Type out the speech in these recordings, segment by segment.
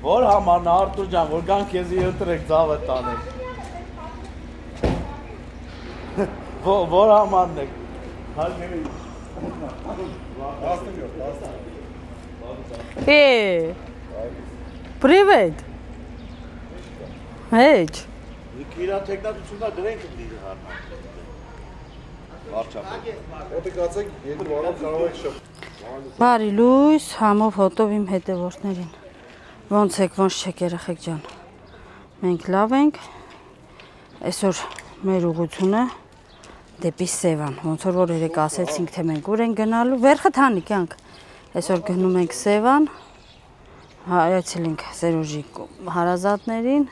Որ համարն Արտուր ջան, որ գան քեզի ընտրեք ծավը տանեք։ Որ համարն եք։ Привет. Հեչ։ Իրա տեխնատություննա դրենք դիզը հարմար։ Վարչապետ։ Ոտը կացեք, երկու բանով կարող եք շփ։ Բարի լույս, համով հոտով իմ հետևորդներին։ Ոնց եք, ոնց չեք երեխեք ջան։ Մենք լավ ենք։ Այսօր մեր ուղղությունը դեպի Սևան։ Ոնց որ երեք ասեցինք, թե մենք ուր ենք գնալու, վերխը թանի կյանք։ Այսօր գնում ենք Սևան։ Այցելենք Սերոժի հարազատներին։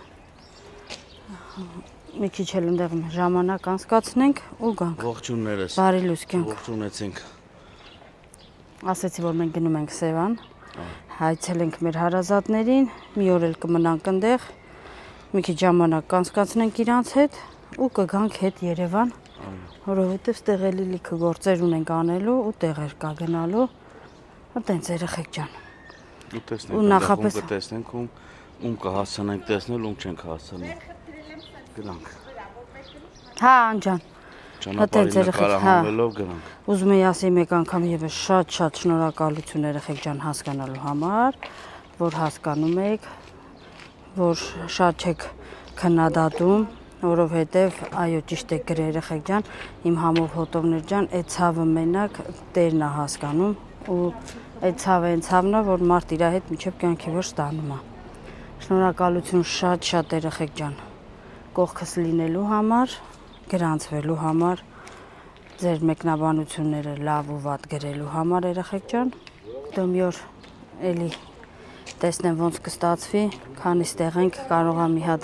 Մի քիչ էլ ընդեղ ժամանակ անցկացնենք ու գանք։ Ողջուններս։ Բարի լույս կյանք։ Ողջունեցինք։ Ասեցի, որ մենք գնում ենք Սևան։ Հայցելենք մեր հարազատներին, մի օր էլ կմնանք ընդեղ։ Մի քիչ ժամանակ կանցկացնենք իրանց հետ ու կգանք հետ Երևան, որովհետև ստեղ էլի լիքը գործեր ունենք անելու ու տեղեր կա գնալու։ Այտենց երեխեք ջան։ Ու տեսնենք, կտեսնենք ում կհասցնենք տեսնել, ում չենք հասցնի։ Գնանք։ Հա, անջան։ Ճանապարհին նկարահանվելով գնանք։ Ուզում եի ասի մեկ անգամ եւս շատ շնորհակալություն երեխեք ջան հասկանալու համար, որ հասկանում եք, որ շատ չեք քննադատում, որովհետև այո ճիշտ եք գրել երեխեք ջան, իմ համով հոտովներ ջան, այդ ցավը մենակ Տերն է հասկանում ու այդ ցավը այն ցավն է, որ մարդ իր հետ միջև կյանքի վրա ստանում է։ Շնորհակալություն շատ երեխեք ջան։ Կողքս լինելու համար, գրանցվելու համար, ձեր մեկնաբանությունները լավ ու վատ գրելու համար երեխեք ջան։ Դու մի օր էլի տեսնեմ ոնց կստացվի, քանի ստեղ ենք, կարող է մի հատ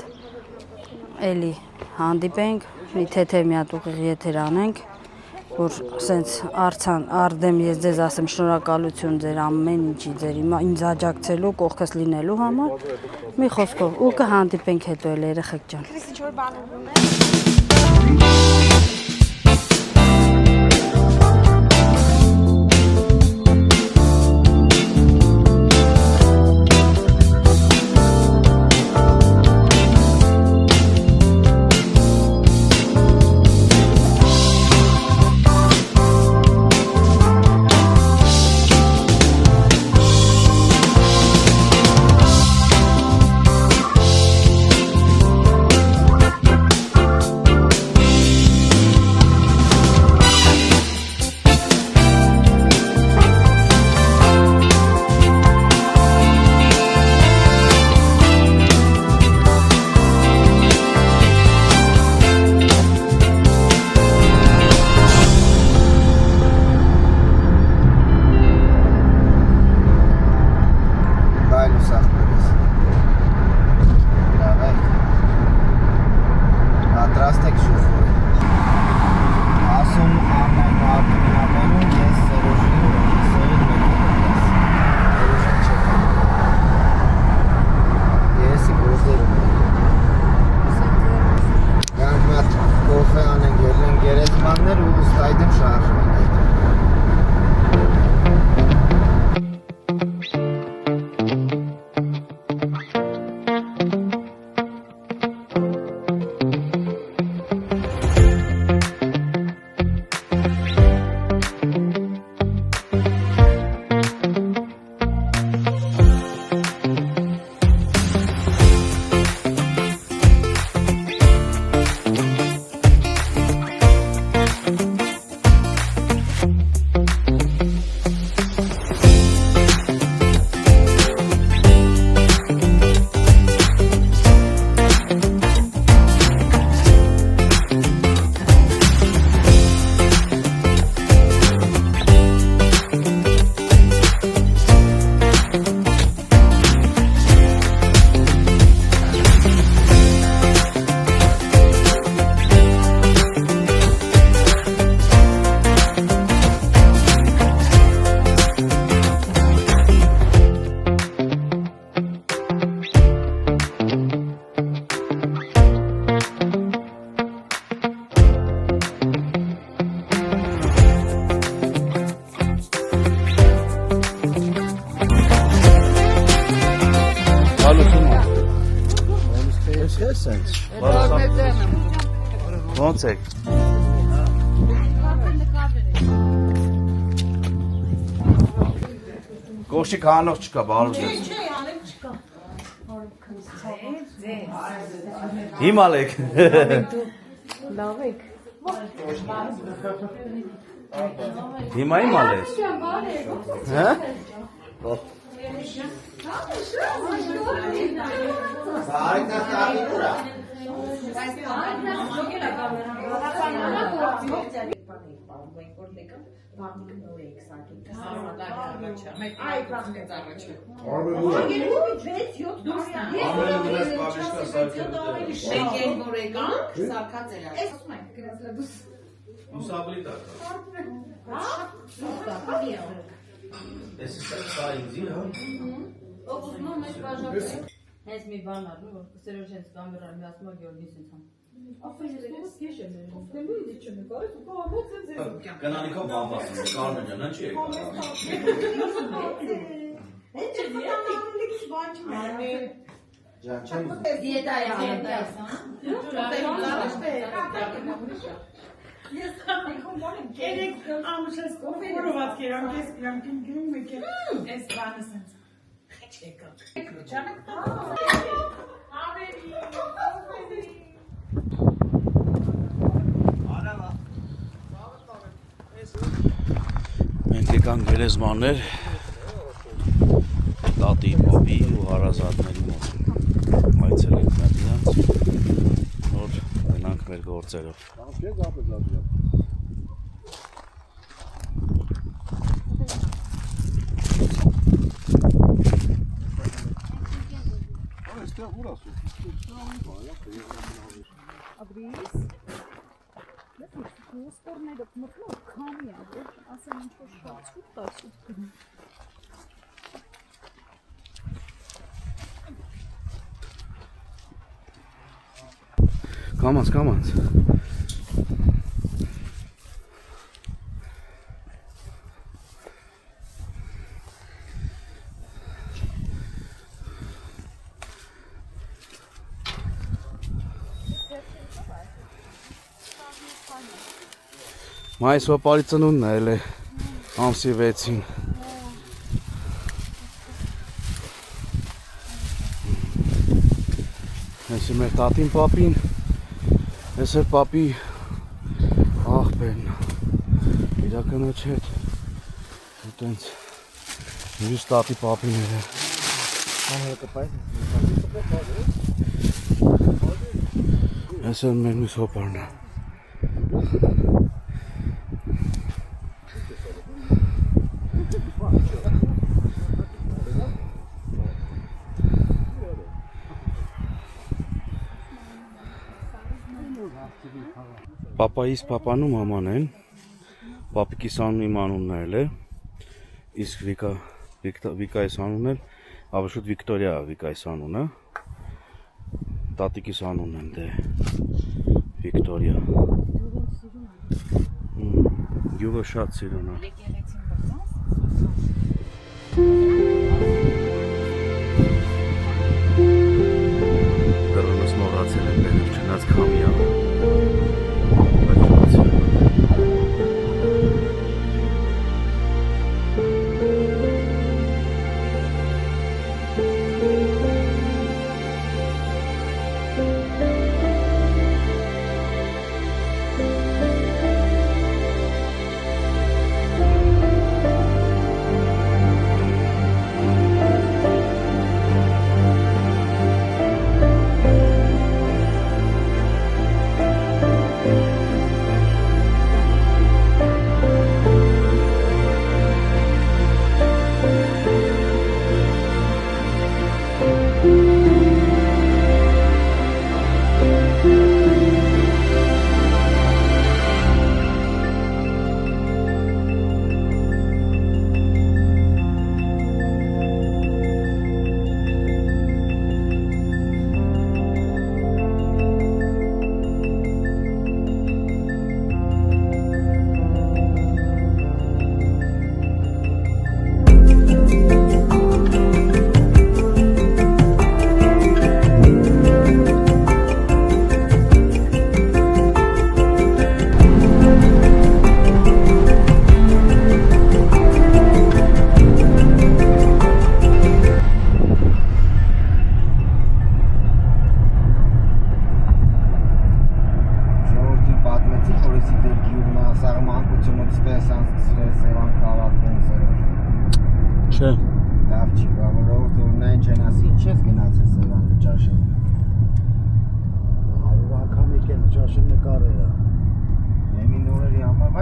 էլի հանդիպենք, մի թեթև մի հատ ուղիղ եթեր անենք, որ սենց արդեմ ես ձեզ ասեմ շնորհակալություն ձեր ամեն ինչի, ձեր ինձ աջակցելու, կողքս լինելու համար, մի խոսքով ու կհանդիպենք հետո էլ երեխեք ջան։ Հալություն։ Ես սենց։ Ոնց եք։ Կոշիկ հանող չկա, բարուս ես։ Հիմա լեք։ Լավ եք։ Հիմա հիմա լես։ Հա? Հենց մի բան առնում, որ սերոջ հենց կամերան մի ասում է Գյորգիս ինձ համ։ Կնանիքով բամբասում, կարմեն ջան, չի եկա։ Դիետա է դիետա։ Երեք ամուշես կողորոված կերամ, կես կրամ, կինգում եք ես բանը սենց խեչ եկա։ Ճանակ Մենք եկանք գերեզմաններ տատի, պապի ու հարազատների մոտ այցելենք մեր դրանց նոր գնանք մեր գործերով Ստորները մտնող քամի է, որ ասեմ ինչ-որ շատ ցուրտ է, ցուրտ գնում։ Կամանց Մայիս վապարի ծնունն է էլ է ամսի 6-ին Ես է մեր տատին պապին Ես է պապի աղբերն իրականոչ հետ Ուտենց մյուս տատի պապին էր Ես է մեր մյուս հոպարն է Պապայիս պապանու մաման են, պապիկիս անունը իմ անունն էլ է, իսկ Վիկայիս անունն էլ, ավշուտ Վիկտորիա Վիկայիս անունը, տատիկիս անունն են դե Վիկտորիա, գյուղը շատ սիրուն է, դրոնս մորացել են բերել չնած քամիա,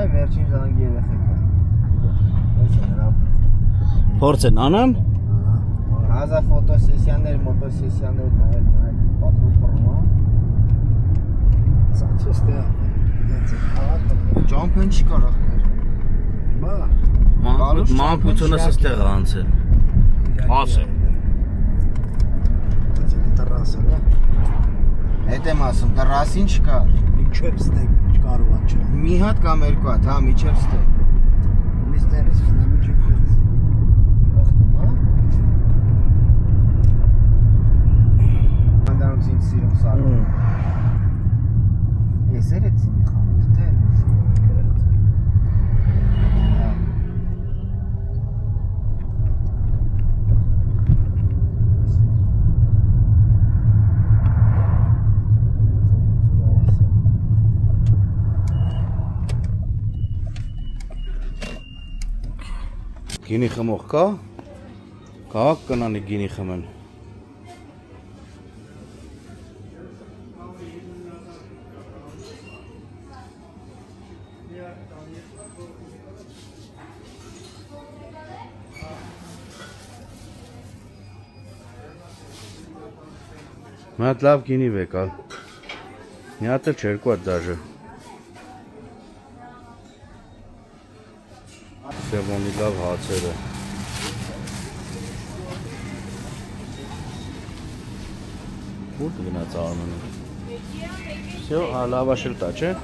Այ վերջին ժամանակ երեխեքա։ Այս նրա Փորձ են անեմ։ հազար ֆոտոսեսիաներ, մոտոսեսիաներ նայել, պատրում ֆորմա։ Սաչեստե։ Ջամփեն չի կարող։ Բա։ Մանկությունը ստեղ անցել։ Ասեմ։ Տռասը, հա։ Հետ եմ ասում, տռասին չկար։ Միջև ստեկ կարողա չէ։ Մի հատ կամ երկու հատ, հա, միջև ստեկ։ Միստերից նա միջև ստեկ։ Ախտում, հա։ Անդանոց ինձ սիրում սարում։ Ես երեց ինձ խանութ, թե են։ Գինի խմող կա։ Կաղաք կնանի գինի խմեն։ Մի հատ լավ գինի վեկալ։ Մի հատ էլ չերկու հատ դաժը։ Սևոնի լավ հացերը։ Ուր կգնաց Արմենը։ Всё, լավաշել տա, չէ։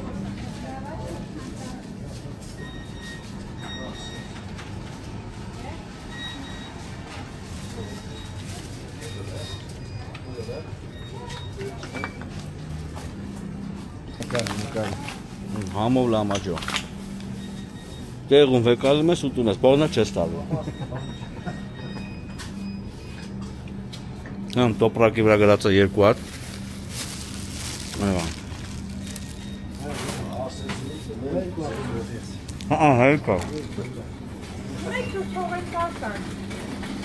Համով լամաջո։ Տեղում վեկալում ես ուտում ես, բողնա չես տալու։ Համ տոպրակի վրա գրած է երկու հատ։ Այո։ Հայկա։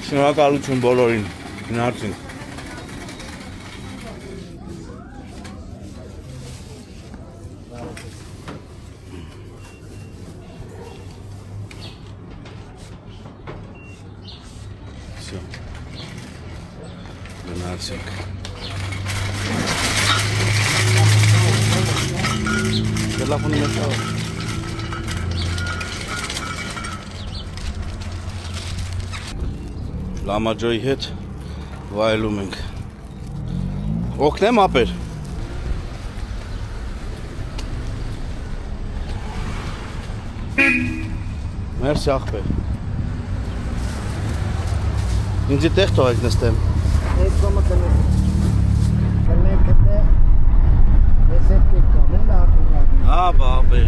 Շնորհակալություն բոլորին։ Գնացինք։ Գնացինք։ Տելեֆոնի մեջ է։ Լամաջոյի հետ վայելում ենք։ Օգնեմ ապեր։ Մերսի ախպեր։ Ինձի տեղ թողեք նստեմ։ Այս կոմը կնեք կտե ես հետ կեկտամ, են ակուղակ։ Հա, բաբեր։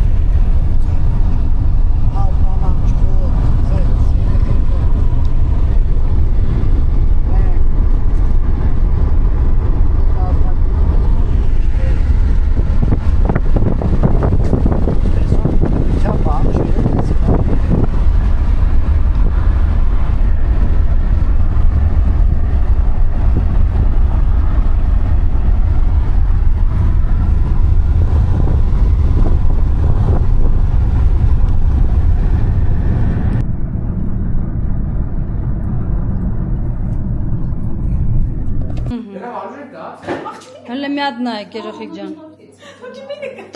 Հələ մի հատ նայեք երեխեք ջան։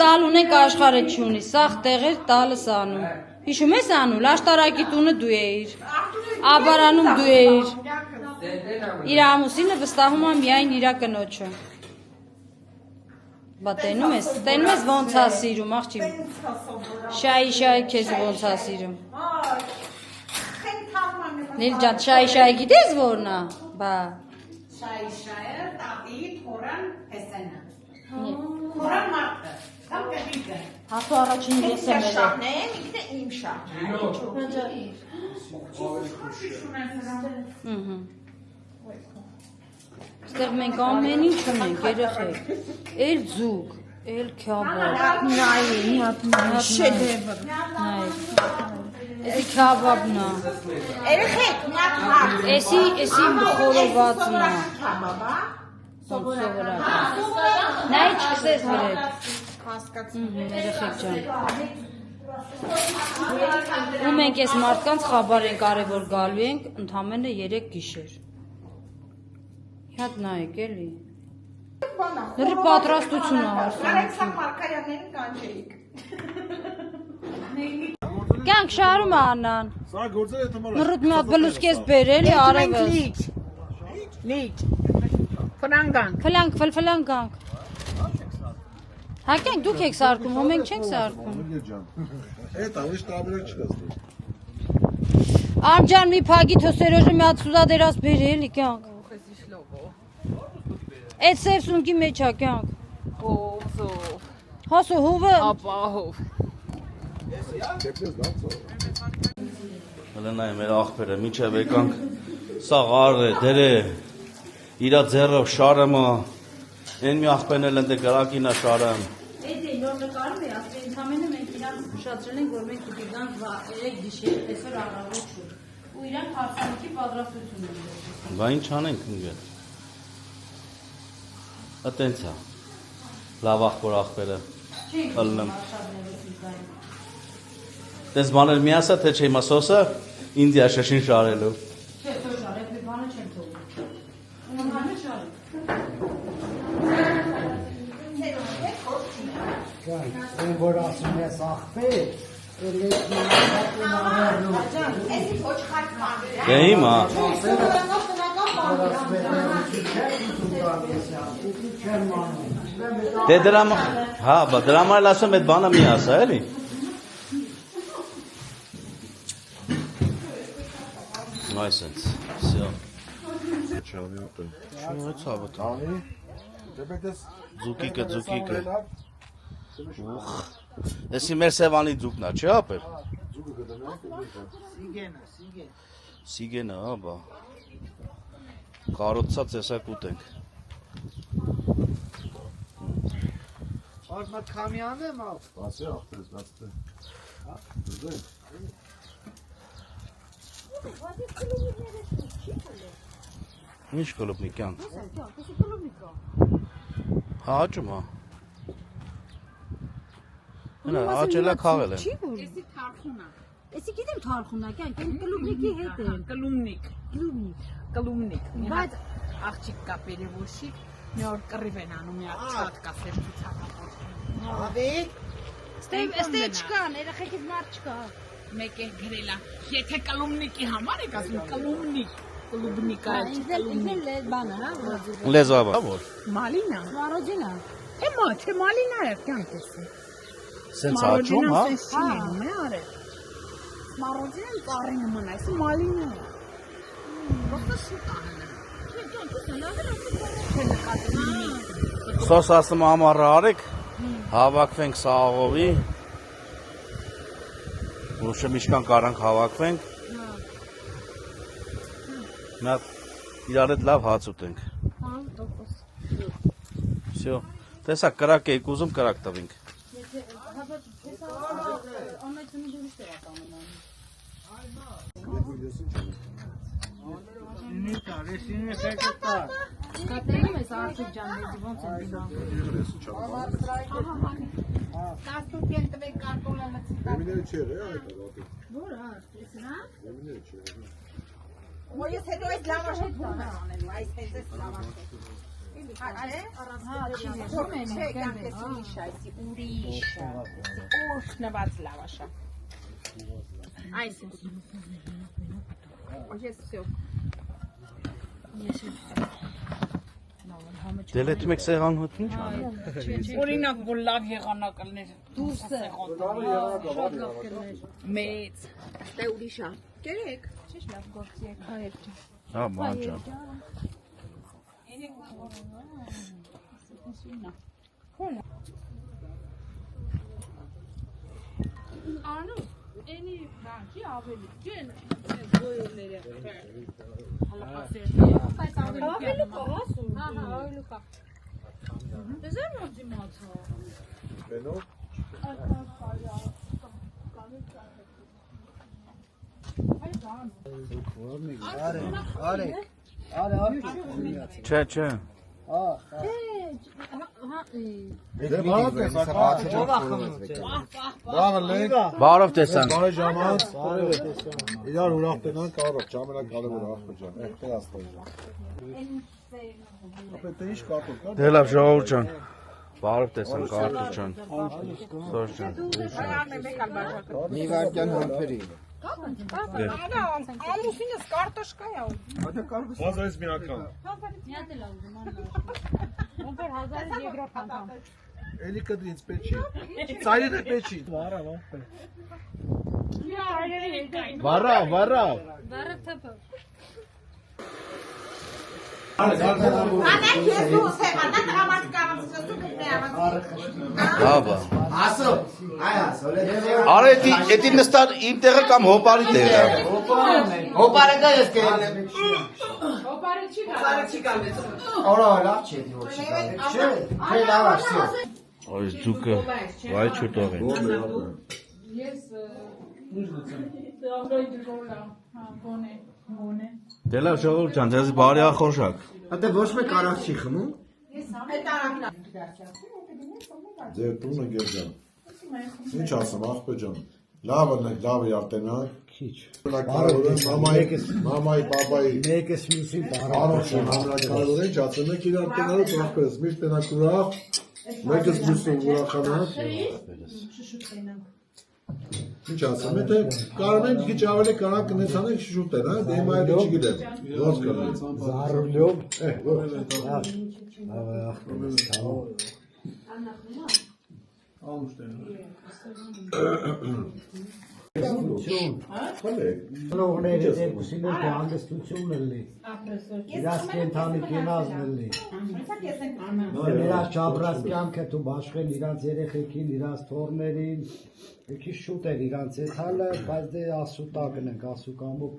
Տալ ունենք աշխարհը չունի, սաղ տեղեր տալս անում։ Հիշում ես անուլ, աշտարակի տունը դու էիր։ Աբարանում դու էիր։ Իր ամուսինը վստահում է միայն իր կնոջը։ Բա տենում ես ոնց է սիրում, աղջի։ Շայի քեզ ոնց է սիրում։ Նիլ ջան, շայի գիտես որն է։ Բա Շայը տատի թորան հեսենը։ Թորան մարդը, կամ կհիկը։ հատու առաջին ես եմ ելել։ Շահն է, ինքն է իմ շահն է։ Ստեղ մենք ամեն ինչ ունենք երեխեք։ Էլ ձուկ, էլ քյաբաբ։ Նայի, շեդևր։ Էսի քյաբաբն է։ Երեխեք, մի հատ հարց։ Էսի խորովածն է։ Քաբաբա։ Սովորական։ Նայ չկսես վրետ։ Հասկացում։ Երեխեք ջան։ Ու մենք այս մարդկանց խաբար ենք արել, որ գալու ենք ընդամենը 3 գիշեր։ Հատ նայեք էլի։ Լրի պատրաստություն է հարսանիքի։ Ալեքսան Մարկարյաններին կանչեիք։ Կյանք շարում է Աննան։ Սա գործերը թմալ։ Մռուտ մի հատ բլուսկես բերել է արևը։ Լիճ։ Ֆրանգան։ Ֆլանկ գանք։ Հակենք դուք եք սարկում, հո մենք չենք սարկում։ Это ուրիշ տարբերակ չկա։ Արմջան մի փագի թո Սերոժը մի հատ սուդա դերած բերի էլի կյանք։ Այդ սև սունկի մեջ է կյանք։ Հասո հովը։ Հələ նայ մեր աղբերը միջև եկանք սաղ արը դերը իրա ձեռով շարեմը այն մի աղբեն էլ ընդ գրակինա շարեմ Այդ է նոր նկարում է ասել ընդամենը մենք իրանց ուշադրել ենք որ մենք պիտի գանք 3 գիշեր այսօր առավոտ շուտ ու իրանք հարսանիքի պատրաստություն են բա ինչ անենք ինգը Ատենց է լավ աղբոր աղբերը ըլնեմ Տես բաներ մի ասա թե չէ հիմա սոսը Ինդիա շշին շարելու Չէ, թող շարեք, մի բանը չեմ թողում։ Ուրեմն շարեք։ Այն որ ասում ես աղբեր, Դե հիմա Դե դրամ հա, բա դրամ այլ ասում այդ բանը մի ասա, էլի Այսենց, всё Չավիոտը։ Շնորհ ցավոտ Անի։ Դեպետես Ձուկիկը Ուխ Էսի մեր Սևանի ձուկնա, չի ապեր Ձուկը կդնենք։ Սիգենը, հա, բա Կարոցած տեսակուտ ենք Արմատ քամյանը մալ։ Բացի աղբերս, բացի։ Դուզենք։ Ինչ կլուբնի կյանք Հա, աճում հա Հնա, աճելա քաղել են Էսի թարխունա։ Էսի գիտեմ թարխունա, կյանք, այն կլուբնիկի հետ է։ Կլումնիկ։ Կլուբնիկ։ Բայց աղջիկ կա պերևոշիկ, մի օր կռիվ են անում, մի հատ շատ կա սերտի ցակապոտ։ Ստե չկան, երեխեքից մարդ չկա։ Մեկ է գրելա, եթե կլումնիկի համար եք ասում, կլումնիկ, կլուբնիկա է, Ինձ բանը, հա, Լեզվաբա, որ մալինա, Մարոջինա։ թե մալինա է, կյանք էսի։ Սենց աճում, հա Սենսինում է արել։ Մարոջինան կարի նման է, այսի մալինա է։ Ոսը շուտ անեն։ Սոս ասում ամառը արեք, հավակվենք սաղովի, ուշը միշկան կարանք հավակվենք, մատ իրար էտ լավ հաց ուտենք, Всё, տեսակ կրակ էիք ուզում, կրակ տվինք, Կատերում ես արդիկ ջան, դեզի ոնց են դիմա։ Կաստուկեն տվեք կարտոլը լծիկ։ Եմիները չեր է, այդ է, Որ արդես նա։ եմիները չեր է։ Որ ես հետո այս լավաշը բում եմ անելու, այս հենց այս լավաշը։ Ուշնված լավաշա։ Այս է։ Ես всё։ դելետ մեկ սեղան հոտ ինչ անենք, Օրինակ, որ լավ եղանակ կլներ։ Դուրսը։ Մեծ։ Ստե ուրիշա։ Կերեք։ Չես լավ գործի եք հայեր։ հա մանջան, Անու, էնի բանկի ավելի ջեն գոյները։ Ավելի կողասու։ Հա, ավելի կա։ Դեզեր ոնց իմացա։ Բենով։ Արեք։ չէ, Ահա, Bravo, Link. Բարով տեսանք։ Բարի ժամանց։ Իրար ուրախ տնանք, առող, ժամանակ կարև ուրախ բջան, էհտեր աստղ ժան։ Ապետ ինչ կարտոք կար։ Դե լավ ժողովուրդ ջան։ Բարով տեսանք Արտուր ջան։ Սոր ջան։ Մի վարկյան համբերի։ Ամուսինս կարտոշկա է ու։ Բազայից մի անգամ։ Էլի կդրինց պեչի։ Ծայրին է պեչի։ Վառա։ Անեք Եզուս է, անեք ամասկարամս Լավա։ Ասո, այ ասո, Արա էդի նստան իմ տեղը կամ հոպարի տեղը։ հոպարը դա ես կե։ Հոպարը չի գալիս։ Օրա լավ չէ, դի ոչ չի։ Չէ, թե լավ է, всё։ Այս դուկը վայ չուտող են։ Ես գոնե։ Դե լավ ժողովուրդ ջան, ձեզ բարի ախորժակ։ Ատե ոչ մեկ արախ չի խմում։ Ձեր տունը գերջան։ Ինչ ասեմ, աղբե ջան։ Լավը յարտենանք։ Քիչ։ Մամայի, պապայի։ Մեկս մյուսին Առողջ ամենակարևորը ինչ ասեմ, եք իրար տնալուց աղբերս, միշտ տնակ ուրախ, մեկս մյուսին ուրախանանք։ Ինչ ասեմ, եթե կարող ենք քիչ ավելի կարան կնեցանենք շուտել, հա, դե հիմա էլ չգիտեմ։ Ոնց կլինի։ Զարուլյով։ Լողները դեպքին էլ հանգստություն լինի։ Իրաց կենթանի կենազն լինի։ Իրաց ճաբրած կյանքը դու բաշխեն իրանց երեխեքին, իրանց թորներին, եկի շուտ էր իրանց եթալը, բայց դե ասու տակն ենք, ասու կամոք։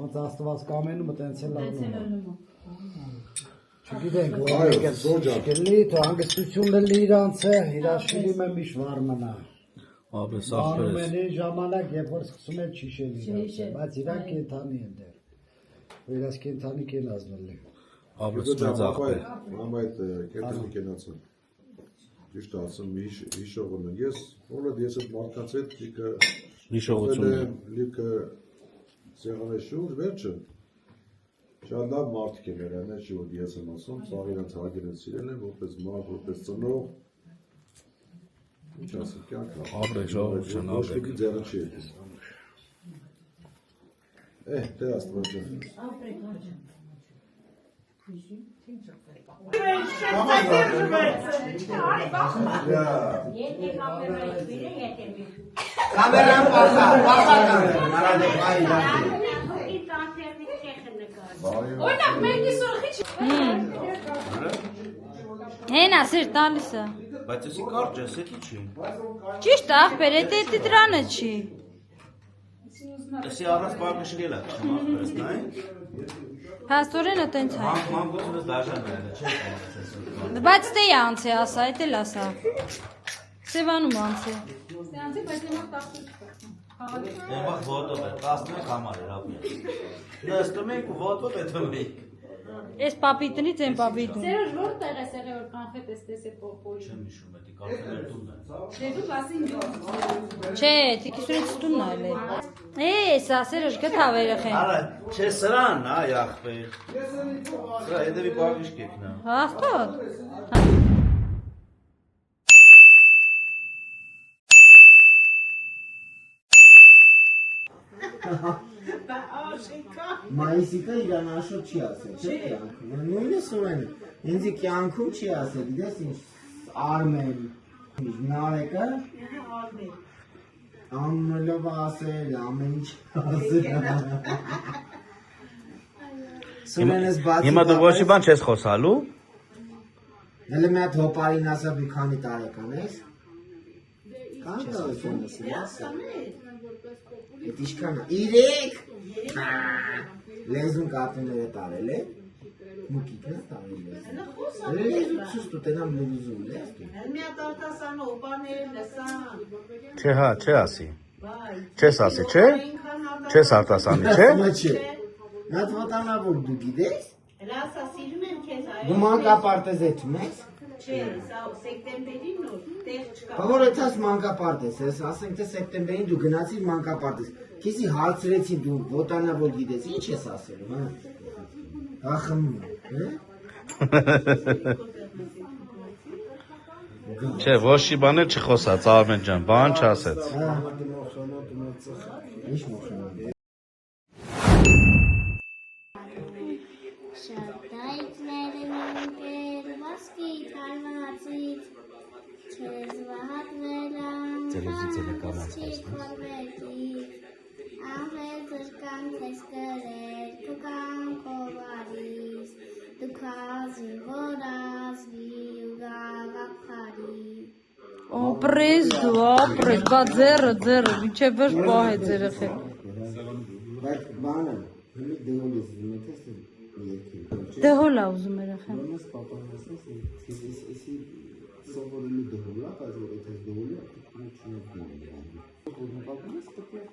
Ոնց աստված կամենում տենց էլ ալնում։ Չգիտենք, որ կլի, թո հանգստություն լինի իրանցը, իրաշիլի մեմ միշտ վար մնա։ Աբես Անում ախպերս։ են այն ժամանակ, երբ որ սկսում են չիշել իրանցը, բայց իրանք կենթանի են դեր։ Իրաց կենթանի կենազն լինի։ Աբես մեծ ախպեր։ Մամայի կենտրոնի կենացը։ Ճիշտ ասեմ, հիշողն եմ։ Ես այդ մարդկանց հետ Հիշողություն։ լիքը սեղանի շուրջ, վերջը շատ լավ մարդիկ են եղել, չի որ ես եմ ասում, սաղ իրանց հագին են սիրել են, որպես մարդ, որպես ծնող, ինչ ասեմ, կյանք լավ։ Ապրեք, ժողովուրդ ջան, Ոչ ապրեք։ մի ձեռը չի է։ Դե աստված ջան։ Կամերան պախա կամերան, Օրինակ, մեկի սորխի չի։ Հեն ասիր տալիս է։ Բայց էսի կարճ է, սեքի չի։ Ճիշտ ախպեր, էդի դրանը չի։ Էսի առած բաղը շկել է, չմ ախպերս, նայ։ Հաստորենը տենց է։ Մանգոցունս դաժան է, չէ կամաց Բայց դե անցի ասա, էդ էլ ասա։ Սևանում անցի։ Սեանսի բայց հիմա 10 Եվախ ոտով է, 11 համար էր ապի։ Նստում ենք ու ոտով է թվիկ։ Էս պապիտնից են պապիտնի։ Սերոջ որտեղ է սեղի որ կանխետ ես տեսե պոպոյի։ Չեմ հիշում, էդի կարծել տունն է։ Դե դու ասին Չէ, տիկիսուրից տունն այլ է։ Սա սերոջ գտավ երեխեն։ Արա, չէ սրան, այ ախպեր։ Սրա հետևի բաղիշ կեքնա։ Հաստատ։ Մայիսիկը իրան աշոտ չի ասել, չէ՞ կյանքում։ Նույնս ունեն, ինձի կյանքում չի ասել, գիտես ինչ, Արմեն, Նարեկը, ամնելով ասել, ամեն ինչ ասել։ Սունենես բացի Հիմա դու ոչ մի բան չես խոսալու։ Հələ մի հատ հոպարին ասա մի քանի տարեկան ես։ Կան տալությունս, ասա։ Էդ իշքան, 3 լեզուն կարտուները տարել է, մուկիկն է տարել լեզուն։ Լեզուն ցույց տենամ լեզուն լեզ։ Մի հատ արտասանը օպաները լսան։ Չէ, հա, չէ ասի։ Չես ասի, չէ։ Չես արտասանի, չէ։ Չէ։ Նա թվականավոր դու գիտես։ Լասա սիրում եմ քեզ այո։ Դու մանկապարտեզ եցում ես։ Չէ, սա սեպտեմբերին նոր տեղ չկա։ Որ էթաս մանկապարտեզ, ես ասենք թե սեպտեմբերին դու գնացիր մանկապարտեզ։ Քեզի հարցրեցի դու ոտանավոր գիտես, ինչ ես ասելու, հա։ Ախմում, հա։ Չէ, ոչ մի բան էլ չխոսած Արմեն ջան, բան չասեց։ Ինչ մոխանալ։ Շատայքները մինքեր ոսկի թարվածից չեզ վահատվելան Տելևիզիոն կանացած Ահել զրկան թես կրեր կուկան կովարիս դուքազի որազվի ու գաղապարի Ապրես դու, ապրես, բա ձերը, միջև վերջ պահ է ձերեխեք։ Բայց բանը, հիմի դեհոլ ես ուզում ես երկել։ Դե հոլ է ուզում երեխեն։ Ոնց պապան ասես, էսի սովորելու դեհոլ է, բայց որ եթե դեհոլ է, դու չունես դեհոլ։ Ոնց պապան ես տպրակ,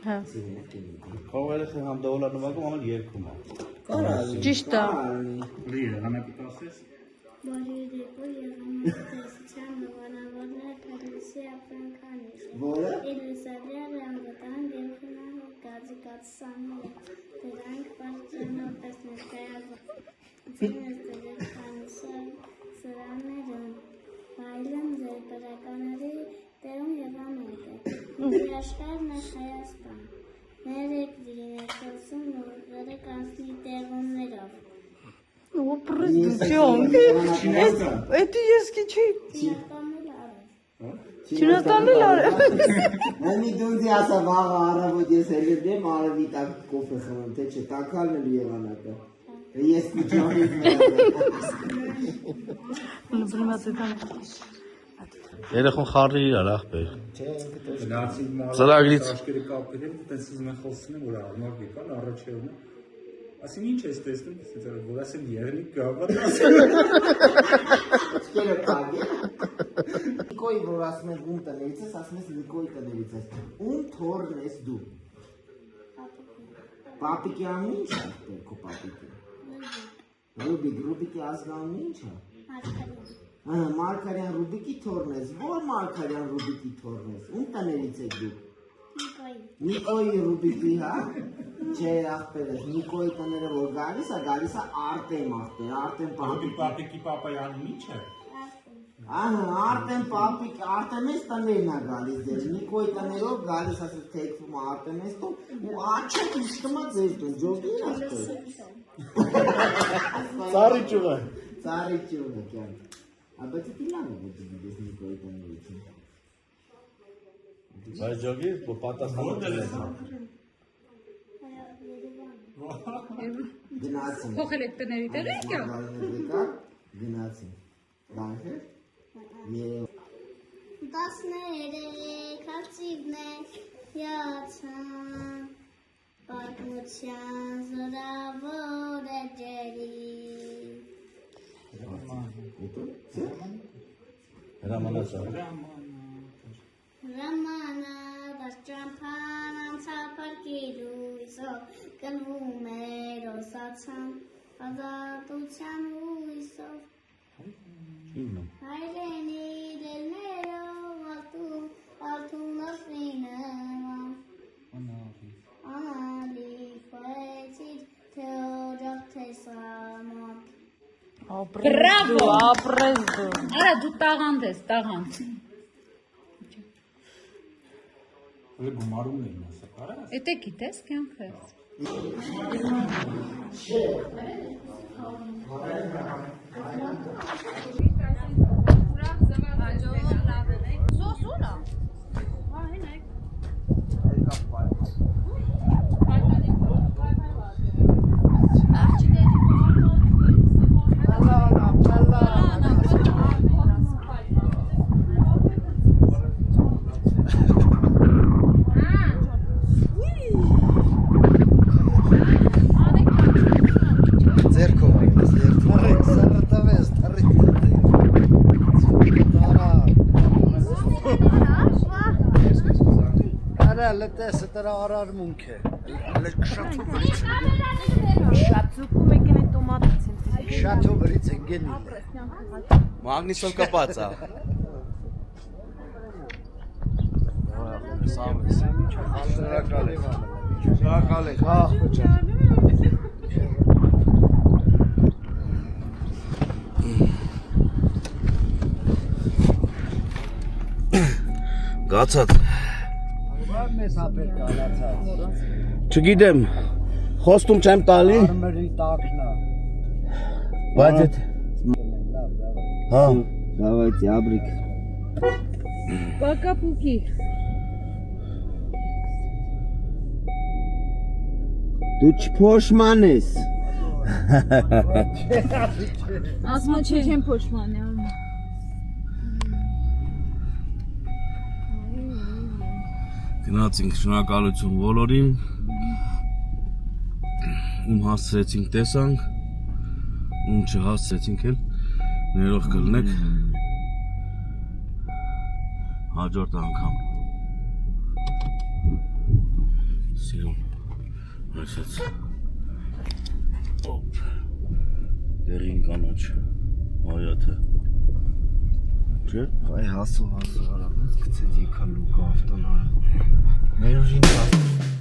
Հա։ Կարող երեխեն համ դոլար նվագում, համ երկում է։ Ճիշտ է։ Լիը, համակիտ ասես։ Բարիրեկո եղամատեսության նվանավորներ կալիսի ապրանքանիշ Որը։ Էլիսաբիա ռանգոտան գերխնահող գազի կացսանները դրանք պարտյանով պես ներկայազը ծինես դրել խանիսար սրաններն վայլն ձեր պրականարի տերում եղամետ է Իրաշկարն է Հայաստան ներեք դիրին եկոսում նորվերը կանցնի տեղումներով Ապրես դու ճոն։ Էդի ես կի չի։ Չինաստանն էլ արել։ Նամի դունդի ասա վաղը առավոտ ես ելեմ արևի տակ կոֆե խմեմ, թե չէ, տակալն էլ եղանակը։ Ես կիջանի։ Երեխուն խառի իրար ախպեր։ Գնացի Ծրագրից աշկերը կապել եմ, տես ուզում եմ խոսում որ արմակ եկան առաջերն։ Ասին ինչ ես տեսնում, որ ասեմ եղնիկ գավառ ասեմ։ Աշկերը կագի։ Նիկոյի որ ասում ես ում տներից ես, ասում ես Նիկոյի տներից ես։ Ում թորն ես դու։ Պապիկյանն ինչ է քո պապիկը։ Ռուբիկի ազգանունը ինչ է։ Մարկարյան Ռուբիկի թորն ես, որ Մարկարյան Ռուբիկի թորն ես, ում տներից եք դու։ Նիկոյի Ռուբիկի, հա։ Չէ, ախպեր ես, Նիկոյի տները որ գալիս է Արտեմ ախպեր, Արտեմ պապիկի։ Պապիկի պապայանին ինչ է։ Արտեմ պապիկ, Արտեմես տներն է գալիս դեր, Նիկոյի տներով գալիս ասես թեքվում է Արտեմես տուն, ու աչակ իշտմա ձեր տուն, ջոգին ախպեր։ Ծառի ճուղը։ Ծառի ճուղը, կյան։ Բայց դի լավ է որ դու դες Նիկոյի տներից։ Բայց ջոգի պատասխանը Գնացին։ Փոխել եք տների տերը եք։ Գնացին։ Բանքեր։ Երև։ 13 հացիվներ յացան պատմության զորավոր էջերի Ռամանա դաշճամփան անցապարկիրույսով կլվում էր օսացան ազատության հույսով Հայրենի դերներով ալթունով վինըման Անալի խոեցիր թեորով թեսաման Բրավո, ապրես դու։ Արա դու տաղանդ ես, տաղանդ։ Հələ գումարում էին ասա, կարա։ Էտե գիտես կյանքս։ Լետեսը դրա արարմունք է։ Շատուկում եկել են տոմատից են։ Շատո վրից են գենի։ Մագնիսով կապած է։ Շնորհակալ եմ։ Շնորհակալ եմ։ Հա, խոչա։ Գացած։ Ո՞ր մեզ ապեր կալացած։ Չգիտեմ, խոստում չեմ տալի, Արմերի տակնա։ բայց այդ հա, Давайте, абрик. Пока-пуки։ Դու չփոշման ես։ Ասма չեմ փոշմանի արմա։ գնացինք շնորհակալություն բոլորին, ում հասցրեցինք տեսանք, ում չհասցրեցինք էլ ներող կլնեք հաջորդ անգամ։ Սիրուն, այսպես դերին կանաչ հայաթը չէ։ Այ հասու արա, ոնց գցեց եկա լուկա ավտոնը։ Մեր ուժին